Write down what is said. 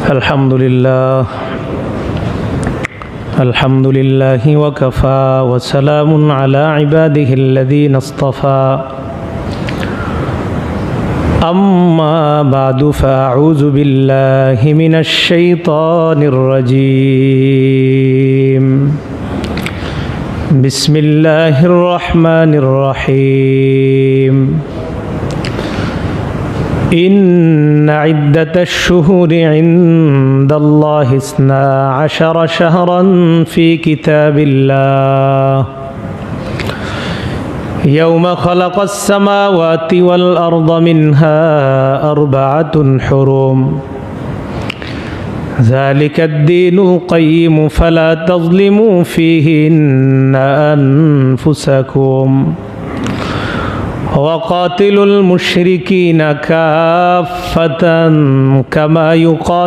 الحمد لله وكفى وسلام على عباده الذين اصطفى أما بعد فأعوذ بالله من الشيطان الرجيم بسم الله الرحمن الرحيم إن عدة الشهور عند الله 12 شهرا في كتاب الله يوم خلق السماوات والأرض منها 4 حرم ذلك الدين القيم فلا تظلموا فيهن أنفسكم وقاتلوا المشركين كافة كما